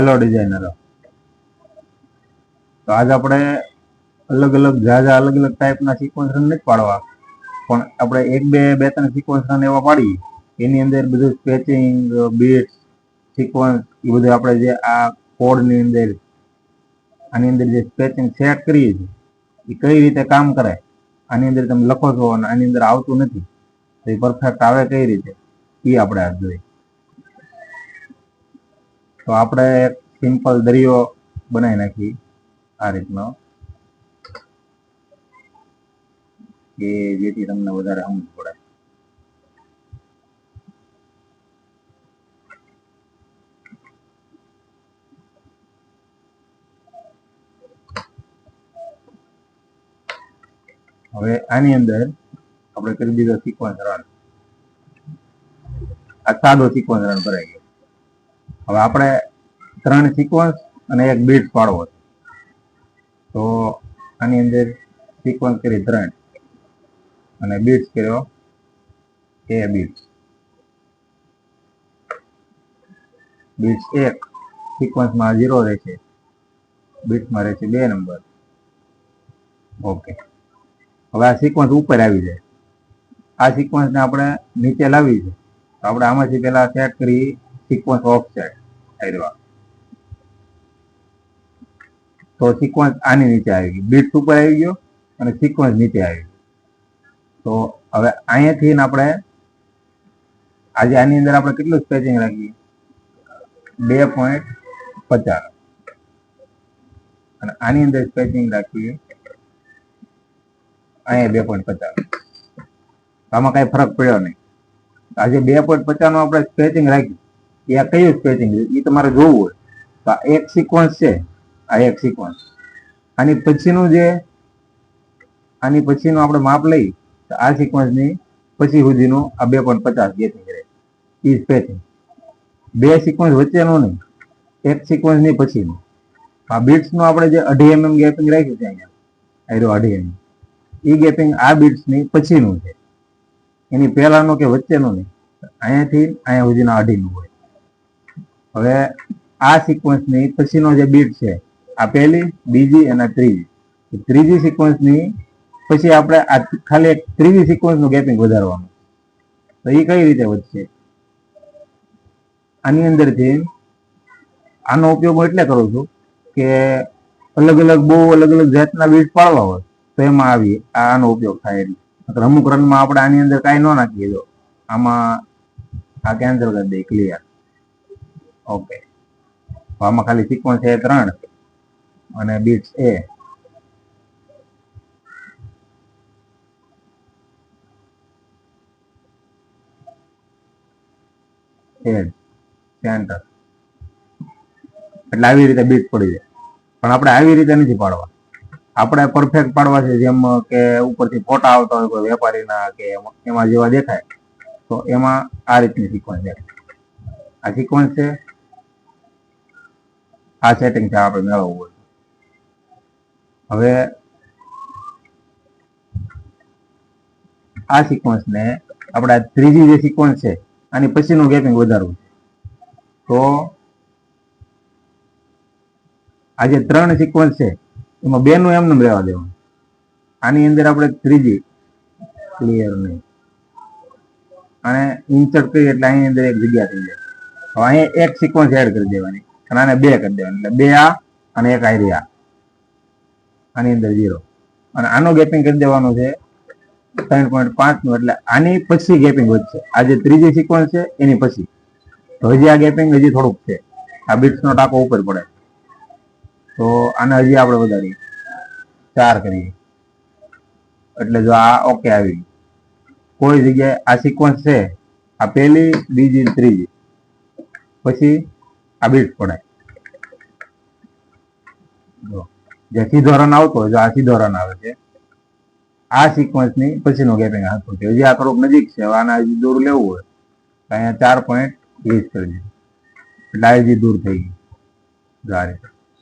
Hello ડિઝાઇનરો. તો આજ આપણે અલગ અલગ અલગ અલગ ટાઈપના સિક્વન્સ રન નથી પાડવા, પણ આપણે બે ત્રણ સિક્વન્સ રન એવા પાડીએ એની અંદર બધું સ્કેચિંગ, બીટ્સ, સિક્વન્સ એ બધું આપણે જે આ કોડની અંદર આની અંદર જે સ્કેચિંગ સેટ કરીએ છીએ એ કઈ રીતે કામ કરે, આની અંદર તમે લખો છો અને આની અંદર આવતું નથી તો એ પરફેક્ટ આવે કઈ રીતે એ આપણે આ જોઈએ. તો આપણે એક સિમ્પલ દરિયો બનાવી નાખી આ રીતનો, કે જેથી તમને વધારે સમજ પડે. હવે આની અંદર આપણે કરી દીધો સિક્વન્સ રન, આ સાદો સિક્વન્સ રન કરાઈ ગયો. હવે આપણે 3 સિક્વન્સ અને એક બીટ પાડવો છે, તો આની અંદર સિક્વન્સ કરી 3 અને બીટ્સ કર્યો એ બીટ્સ 1 સિક્વન્સમાં 0 રહેશે, બીટ્સમાં રહેશે 2 નંબર. ઓકે, હવે આ સિક્વન્સ ઉપર આવી જાય, આ સિક્વન્સને આપણે નીચે લાવી છે તો આપણે આમાંથી પહેલા સેટ કરી સિક્વન્સ ઓફસેટ આવ્યા, તો સિક્વન્સ આની નીચે આવી ગઈ, બીટ્સ ઉપર આવી ગયો અને સિક્વન્સ નીચે આવી ગયો. તો હવે અહીંયાથી આપણે આજે આની અંદર આપણે કેટલું સ્પેસિંગ રાખીએ 2.50 અને આની અંદર સ્પેસિંગ રાખીએ અહીંયા 2.50. આમાં કઈ ફરક પડ્યો નહીં. આજે 2.50 નું આપણે સ્પેસિંગ રાખ્યું, એ આ કયું સ્પેસિંગ એ તમારે જોવું હોય તો આ એક સિક્વન્સ છે, આ એક સિક્વન્સ, આની પછીનું આપણે માપ લઈ તો આ સિક્વન્સની પછી સુધીનું આ 2.50 ગેપિંગ રહે, એ સ્પેસિંગ. 2 સિક્વન્સ વચ્ચેનું નહીં, એક સિક્વન્સની પછીનું. આ બીટ્સનું આપણે જે 2.5 mm ગેપિંગ રાખ્યું છે અહીંયા, આયરો 2.5 mm, એ ગેપિંગ આ બીટ્સની પછીનું છે, એની પહેલાનું કે વચ્ચેનું નહીં. અહીંયાથી અહીંયા સુધીના 2.5 નું હોય. હવે આ સિક્વન્સની પછીનો જે બીટ છે આ પહેલી, બીજી અને ત્રીજી સિક્વન્સની પછી આપણે આ ખાલી એક ત્રીજી સિક્વન્સનું ગેપિંગ વધારવાનું. તો એ કઈ રીતે વધશે? આની અંદરથી આનો ઉપયોગ હું એટલે કરું છું કે બહુ અલગ અલગ જાતના બીટ પાડવા હોય તો એમાં આનો ઉપયોગ થાય. એટલે અમુક રનમાં આપણે આની અંદર કાંઈ ન નાખીએ, જો આમાં આ કેન્સલ કરી દઈએ, ક્લિયર. ઓકે, આમાં ખાલી સિક્વન્સ એ 3 અને બીટ્સ એ સેન્ટર, એટલે આવી રીતે બીટ પડી જાય. પણ આપણે આવી રીતે નથી પાડવા, આપણે પરફેક્ટ પાડવા છે જેમ કે ઉપરથી ફોટા આવતા હોય કોઈ વેપારીના કે એમાં જેવા દેખાય, તો એમાં આ રીતની સિક્વન્સ છે. આ સિક્વન્સ છે, આ સેટિંગ છે આપણે મેળવવું હોય. હવે આ સિક્વન્સને આપણે આ ત્રીજી જે સિક્વન્સ છે આની પછીનું ગેપિંગ વધારવું છે, તો આ જે 3 સિક્વન્સ છે એમાં 2 નું એમને રહેવા દેવાનું. આની અંદર આપણે ત્રીજી ક્લિયર નહીં, અને ઇન્સર્ટ કરીએ એટલે આની અંદર એક જગ્યા થઈ જાય. હવે અહીંયા એક સિક્વન્સ એડ કરી દેવાની અને આને 2 કરી દેવાની, એટલે 2 આ અને એક આયરી આ, આની અંદર 0. અને આનો ગેપિંગ કરી દેવાનું છે 3.5 નું, એટલે આની પછી ગેપિંગ વધશે. આ જે ત્રીજી સિક્વન્સ છે એની પછી, તો હજી આ ગેપિંગ હજી થોડુંક છે, આ બીટ્સનો ટાંકો ઉપર પડે, તો આને હજી આપણે વધારીએ 4 કરીએ, એટલે જો આ ઓકે આવી ગયું. કોઈ જગ્યાએ આ સિક્વન્સ છે, આ પહેલી, બીજી, ત્રીજી, પછી આ બીટ પડે. જે સીધો રન આવતો હોય, જો આ સીધો રન આવે છે, આ સિક્વન્સની પછીનો ગેપિંગ આવતો છે. હજી આ થોડુંક નજીક છે, હવે આના હજી દૂર લેવું હોય તો અહીંયા 4.20 કરી દીધું, એટલે આ હજી દૂર થઈ ગઈ.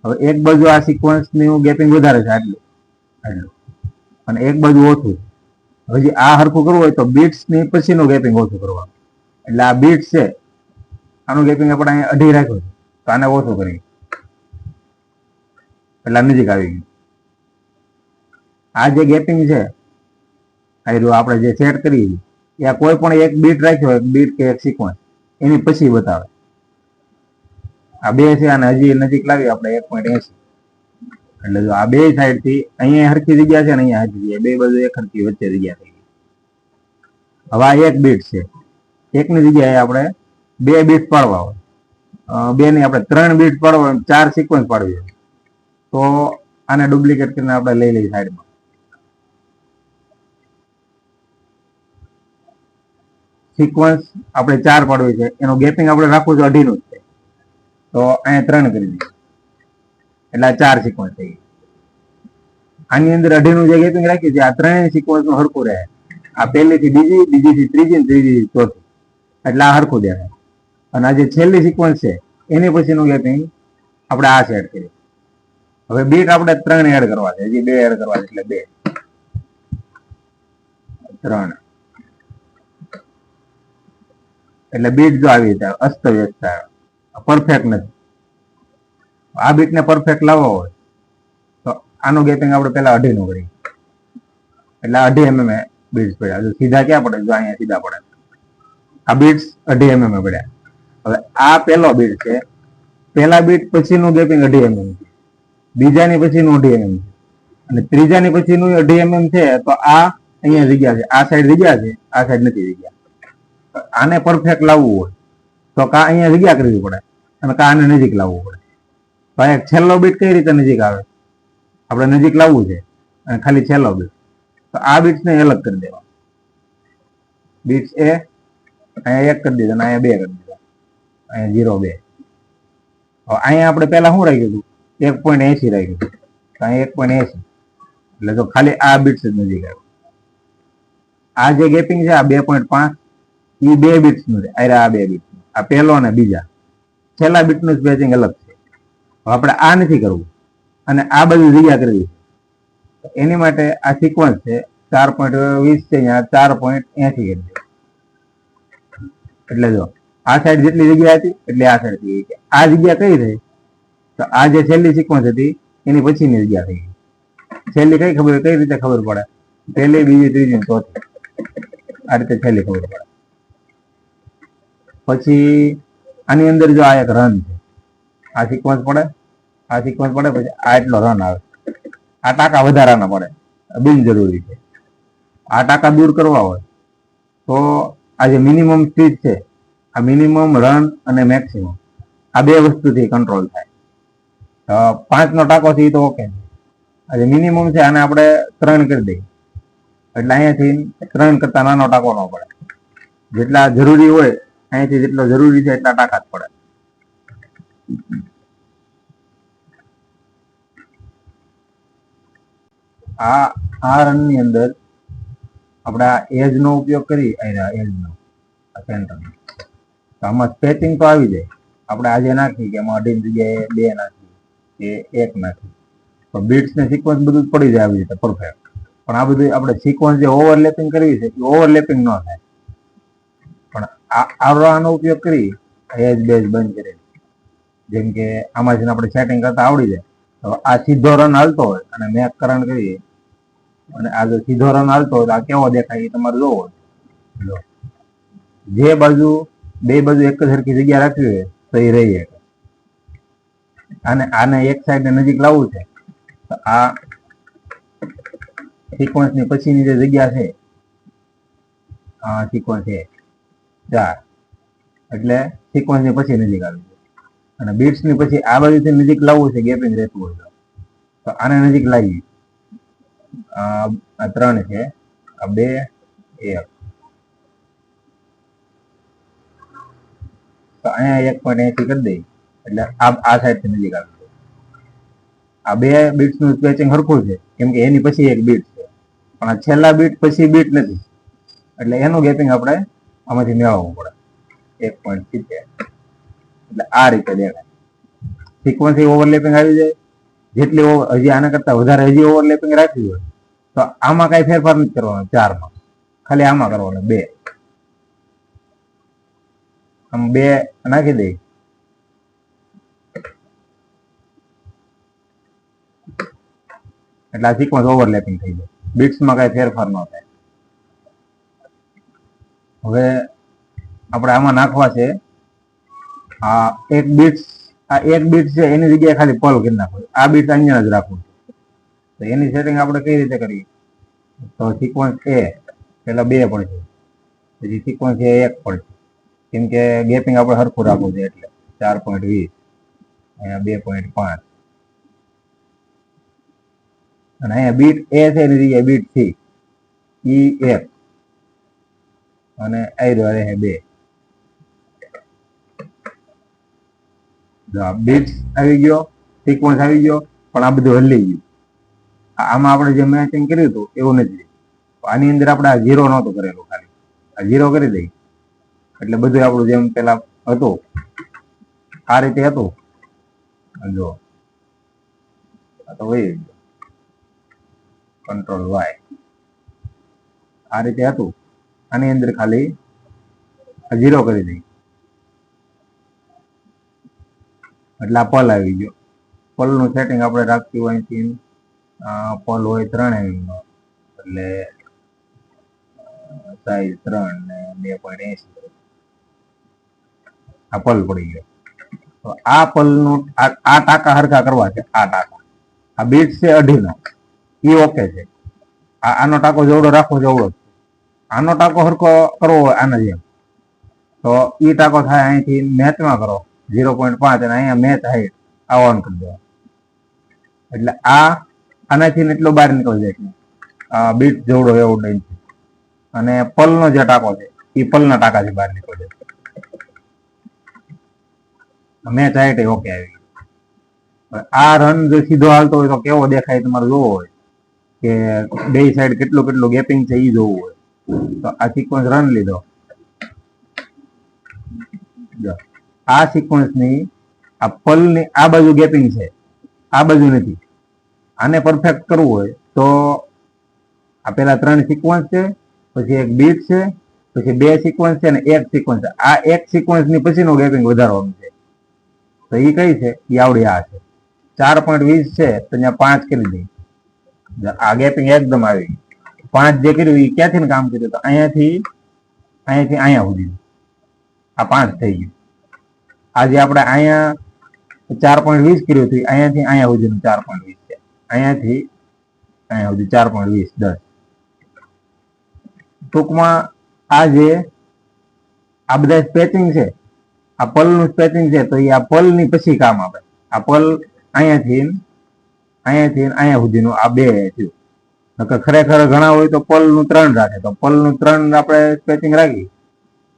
હવે એક બાજુ આ સિક્વન્સનું ગેપિંગ વધારે છે આટલું, અને એક બાજુ ઓછું. હજી આ હરખું કરવું હોય તો બીટ્સની પછીનું ગેપિંગ ઓછું કરવાનું. એટલે આ બીટ્સ છે, આનું ગેપિંગ આપણે અહીંયા 2.5 રાખ્યું છે, તો આને ઓછું કરી એટલે નજીક આવી ગયું. આ જે ગેપિંગ છે આપણે જે સેટ કરી એ કોઈ પણ એક બીટ રાખ્યો, એક બીટ કે એક સિક્વન્સ એની પછી બતાવે. આ બે છે અને હજી નજીક લાવી આપણે 1.80. એટલે જો આ બે સાઈડ થી અહીંયા હરખી જગ્યા છે ને અહીંયા હરખી જગ્યા, બે બાજુ એક હરખી વચ્ચે જગ્યા થઈ ગઈ. હવે આ એક બીટ છે, એકની જગ્યાએ આપણે બે બીટ પાડવા હોય, બે ની આપણે 3 બીટ પાડવા હોય, 4 સિક્વન્સ પાડવી હોય તો આને ડુપ્લિકેટ કરીને આપણે લઈ લઈએ સાઈડમાં. સિક્વન્સ આપણે 4 પાડવી છે, એનું ગેપિંગ આપણે રાખવું છે 2.5 નું જ છે, તો અહીંયા 3 કરી દઈએ એટલે આ 4 સિક્વન્સ થઈ ગઈ. આની અંદર 2.5 નું જે ગેપિંગ રાખ્યું છે આ 3 સિક્વન્સ નું હરખું રહે. આ પહેલી થી બીજી, બીજી થી ત્રીજી, ત્રીજી થી ચોથી, એટલે આ હરખું દેખાય. અને આ જે છેલ્લી સિક્વન્સ છે એની પછીનું ગેપિંગ આપણે આ સેટ કરીએ. હવે બીટ આપણે 3 એડ કરવા છે, હજી 2 એડ કરવા છે એટલે 2 3 એટલે બીટ જો આવી જાય અસ્તવ્યસ્ત, પરફેક્ટ નથી. આ બીટને પરફેક્ટ લાવવા હોય તો આનું ગેપિંગ આપણે પેલા 2.5 નું કરીએ એટલે 2.5 mm બીટ્સ પડ્યા. જો સીધા ક્યાં પડે, જો અહીંયા સીધા પડે. આ બીટ્સ 2.5 mm પડ્યા. હવે આ પહેલો બીટ છે, પહેલા બીટ પછીનું ગેપિંગ 2.5 mm છે, બીજાની પછીનું 2.5 mm છે, અને ત્રીજાની પછીનું 2.5 mm છે. તો આ અહીંયા જગ્યા છે, આ સાઈડ જગ્યા છે, આ સાઈડ નથી જગ્યા. આને પરફેક્ટ લાવવું હોય તો કા અહીંયા જગ્યા કરવી પડે અને કા આને નજીક લાવવું પડે. તો અહીંયા છેલ્લો બીટ કઈ રીતે નજીક આવે, આપણે નજીક લાવવું છે અને ખાલી છેલ્લો બીટ, તો આ બીટ્સને અલગ કરી દેવા. બીટ્સ એ અહીંયા 1 કરી દીધા અને અહીંયા 2 કરી દીધા, અહીંયા 0 2. હવે અહીંયા આપણે પહેલા શું રાખ્યું હતું, 1.80 રાખ્યું હતું, તો અહીંયા 1.80 એટલે તો ખાલી આ બીટ્સ જ નજીક આવે. આ જે ગેપિંગ છે આ 2.5 એ 2 બીટ્સ નું છે, આ 2 બીટ્સ, આ પહેલો અને બીજા છેલ્લા બીટ નું સ્પેચિંગ અલગ છે. આપણે આ નથી કરવું અને આ બધી જગ્યા કરવી છે, એની માટે આ સિક્વન્સ છે 4.20 છે, અહીંયા 4.80 કરી દે. એટલે જો આ સાઈડ જેટલી જગ્યા હતી એટલે આ સાઈડ થઈ ગઈ. આ જગ્યા કઈ રહી, તો આ જે છેલ્લી સિક્વન્સ હતી એની પછીની જગ્યા થઈ ગઈ. છેલ્લી કઈ ખબર, કઈ રીતે ખબર પડે, પહેલી, બીજી, ત્રીજી, ચોથી, આ રીતે છેલ્લી ખબર પડે. પછી આની અંદર જો આ એક રન છે, આ સિક્વન્સ પડે, આ સિક્વન્સ પડે, પછી આ એટલો રન આવે, આ ટાંકા વધારાના પડે, બિનજરૂરી છે. આ ટાંકા દૂર કરવા હોય તો આ જે મિનિમમ સ્પીડ છે, આ મિનિમમ રન અને મેક્સિમમ આ બે વસ્તુથી કંટ્રોલ થાય. 5 નો ટાંકો છે એ તો ઓકે. આ જે મિનિમમ છે આને આપણે 3 કરી દઈએ એટલે અહીંયાથી 3 કરતા નાનો ટાંકો ન પડે. જેટલા જરૂરી હોય અહીંથી જેટલો જરૂરી છે એટલા ટાંકા જ પડે. આ રન ની અંદર આપણે આ એજ નો ઉપયોગ કરી, એજ નો સેન્ટર, તો આમાં સ્પેચિંગ તો આવી જાય. આપણે આજે નાખી કે એમાં 2.5 જગ્યાએ 2 નાખી કે 1 નાખી, તો બીટ્સ ને સિક્વન્સ બધું પડી જાય આવી રીતે પરફેક્ટ. પણ આ બધું આપણે સિક્વન્સ જે ઓવરલેપિંગ કરવી છે એ ઓવરલેપિંગ ન થાય. પણ આનો ઉપયોગ કરી એજ બેઝ બંધ કરી, જેમ કે આમાંથી આપણે સેટિંગ કરતા આવડી જાય. તો આ સીધો રન હાલતો હોય અને મેક કરંટ કરીએ અને આ જો સીધો રન હાલતો હોય તો આ કેવો દેખાય એ તમારે જોવો. જે બાજુ બે બાજુ એક જ સરખી જગ્યા રાખવી હોય તો એ રહી શકે. આને એક સાઈડ ને નજીક લાવવું છે તો આ સિક્વન્સ ની પછીની જે જગ્યા છે, આ સિક્વન્સ છે 4 એટલે સિક્વન્સ ની પછી નજીક આવી જાય. અને બીટ્સ ની પછી આ બાજુથી નજીક લાવવું છે, ગેપિંગ રહેતું હોય તો આને નજીક લાવી. આ 3 છે, આ 2 1, તો અહીંયા 1.80 કરી દઈ એટલે આ સાઈડ થી નજીક આવી જાય. આ 2 બીટ્સ નું સ્પેચિંગ સરખું છે કેમ કે એની પછી એક બીટ છે, પણ આ છેલ્લા બીટ પછી બીટ નથી એટલે એનું ગેપિંગ આપણે આમાંથી મેળવવું પડે 1.70. એટલે આ રીતે દેખાય. સિક્વન્સ ઓવરલેપિંગ આવી જાય. જેટલી હજી આના કરતા વધારે હજી ઓવરલેપિંગ રાખવી હોય તો આમાં કઈ ફેરફાર નથી કરવાનો, 4 માં ખાલી આમાં કરવાનો 2. આમ 2 નાખી દઈ એટલે આ સિક્વન્સ ઓવરલેપિંગ થઈ જાય, બીટ્સમાં કઈ ફેરફાર ન થાય. હવે આપણે આમાં નાખવા છે આ એક બીટ છે એની જગ્યાએ ખાલી પલ કરી નાખો, આ બીટ અહીંયા જ રાખવું. તો એની સેટિંગ આપણે કઈ રીતે કરીએ? તો સિક્વન્સ એ પેલા 2 પડશે, પછી સિક્વન્સ એ 1 પડશે, કેમ કે ગેપિંગ આપણે સરખું રાખવું છે એટલે 4.20 અહીંયા 2.5 અને અહીંયા બીટ એ છે એની જગ્યાએ બીટ સી ઈ 1 અને આયરો રહે 2. બીટ્સ આવી ગયો, સિક્વન્સ આવી ગયો, પણ આ બધું હલી ગયું. આમાં આપણે જે મેચિંગ કર્યું હતું એવું નથી. આની અંદર આપણે આ 0 નહોતું કરેલું, ખાલી આ 0 કરી દઈ એટલે બધું આપણું જેમ પેલા હતું આ રીતે હતું. જો તો વહી કંટ્રોલ વાય આ રીતે હતું, આની અંદર ખાલી 0 કરી દઈ એટલે આ પલ આવી ગયો. પલનું સેટિંગ આપણે રાખ્યું હોય અહીંથી પલ હોય 3 mm નો, એટલે સાઈઝ 3 ને 2.80 આ પલ પડી ગયો. તો આ પલનું આ ટાંકા હરખા કરવા છે. આ ટાંકા આ બીટ છે 2.5 નો, એ ઓકે છે. આનો ટાંકો જેવડો રાખવો જેવડો છે. આનો ટાંકો હરખો કરવો હોય આના જેમ, તો એ ટાંકો થાય અહીંથી મેચમાં કરો 0.5 અને અહીંયા મેચ હાઈટ આ ઓન કરી દો એટલે આનાથી એટલો બહાર નીકળી જાય છે. બીટ જેવડો એવો ડેન્જ છે. અને પલનો જે ટાંકો છે એ પલના ટાંકાથી બહાર નીકળી જાય. મેચ હાઈટ ઓકે આવી. આ રન જો સીધો હાલતો હોય તો કેવો દેખાય તમારે જોવો હોય કે બે સાઈડ કેટલું ગેપિંગ છે એ જોવું હોય તો આ સિક્વન્સ રન લીધો. આ સિક્વન્સની આ પલની આ બાજુ ગેપિંગ છે, આ બાજુ નથી. આને પરફેક્ટ કરવું હોય તો આ પેલા 3 સિક્વન્સ છે, પછી એક બીટ છે, પછી 2 સિક્વન્સ છે અને 1 સિક્વન્સ છે. આ 1 સિક્વન્સની પછીનું ગેપિંગ વધારવાનું છે. તો એ કઈ છે? એ આવડી આ છે 4.20 છે તો અહીંયા 5 કરી દઈ. આ ગેપિંગ એકદમ આવી. 5 જે કર્યું એ ક્યાંથી કામ કર્યું? તો અહીંયાથી અહીંયા સુધી આ 5 થઈ ગયું. આજે આપણે અહીંયા 4.20 કર્યું હતું, અહીંયાથી અહીંયા સુધીનું 4.20 છે. અહીંયાથી અહીંયા સુધી 4.20 10. ટૂંકમાં આ જે આ બધા સ્પેચિંગ છે, આ પલનું સ્પેચિંગ છે, તો એ આ પલની પછી કામ આપે. આ પલ અહીંયાથી અહીંયા સુધીનું આ 2 થયું. ખરેખર ઘણા હોય તો પલનું 3 રાખે, તો પલનું 3 આપણે સ્પેચિંગ રાખી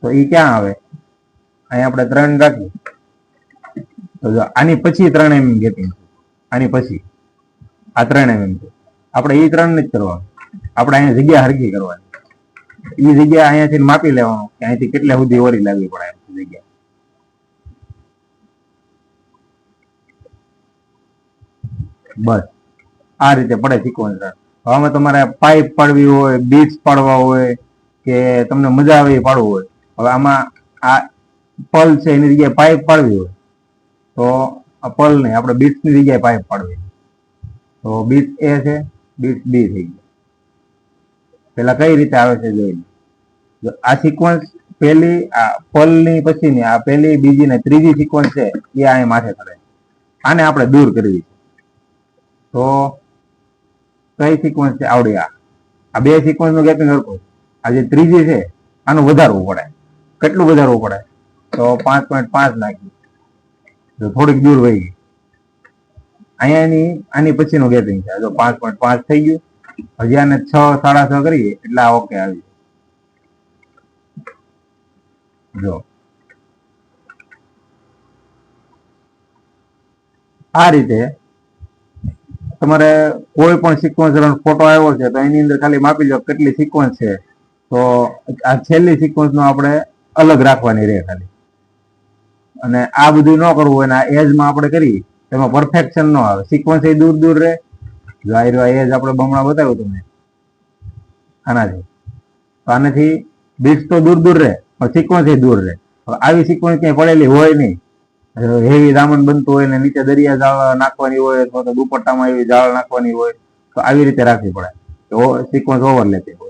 તો એ ક્યાં આવે? અહીંયા આપણે 3 રાખી તો જો આની પછી 3 mm ગેપિંગ છે. આની પછી આ 3 mm છે. આપણે એ 3 નથી કરવાનું, આપણે અહીંયા જગ્યા હરખી કરવાની. એ જગ્યા અહીંયાથી માપી લેવાનું કે અહીંથી કેટલા સુધી ઓરી લાગવી પડે જગ્યા. બસ આ રીતે પડે સિક્વન્સ રન. હવે તમારે પાઇપ પાડવી હોય, બીટ્સ પાડવા હોય કે તમને મજા આવે એ પાડવું હોય, હવે આમાં આ પલ છે એની જગ્યાએ પાઇપ પાડવી હોય તો આ પલ નહીં, આપણે બીટ્સની જગ્યાએ પાઇપ પાડવી. તો બીટ એ છે, બીટ બી થઈ ગઈ. પેલા કઈ રીતે આવે છે જોઈ લો. આ સિક્વન્સ પહેલી આ પલની પછીની આ પહેલી, બીજી ને ત્રીજી સિક્વન્સ છે એ અહીં માથે કરે. આને આપણે દૂર કરવી છે. તો કઈ સિક્વન્સ છે? આવડી આ 2 સિક્વન્સ નું ગેપિંગ હરખું. આ જે ત્રીજી છે આનું વધારવું પડે. કેટલું વધારવું પડે? તો 5.5 નાખી, જો થોડીક દૂર વહી ગઈ. અહીંયાની આની પછીનું ગેપિંગ છે, જો 5.5 થઈ ગયું. હજી આને 6 6.5 કરીએ એટલે આ ઓકે આવી. જો આ રીતે તમારે કોઈ પણ સિક્વન્સ ફોટો આવ્યો છે તો એની અંદર ખાલી માપી લો કેટલી સિક્વન્સ છે. તો આ છેલ્લી સિક્વન્સ નો આપણે અલગ રાખવાની રહે ખાલી. અને આ બધું ન કરવું હોય ને આ એજમાં આપણે કરી તેમાં પરફેક્શન ન આવે. સિક્વન્સ એ દૂર દૂર રહે. જો આ એજ આપણે બમણા બતાવ્યું તમને આનાથી, તો આનાથી બીટ્સ તો દૂર દૂર રહે પણ સિક્વન્સ એ દૂર રહે. આવી સિક્વન્સ ક્યાંય પડેલી હોય નહીં. હેવી દામન બનતું હોય ને નીચે દરિયા જાળ નાખવાની હોય અથવા તો દુપટ્ટામાં એવી જાળ નાખવાની હોય તો આવી રીતે રાખવી પડે, સિક્વન્સ ઓવરલેપિંગ.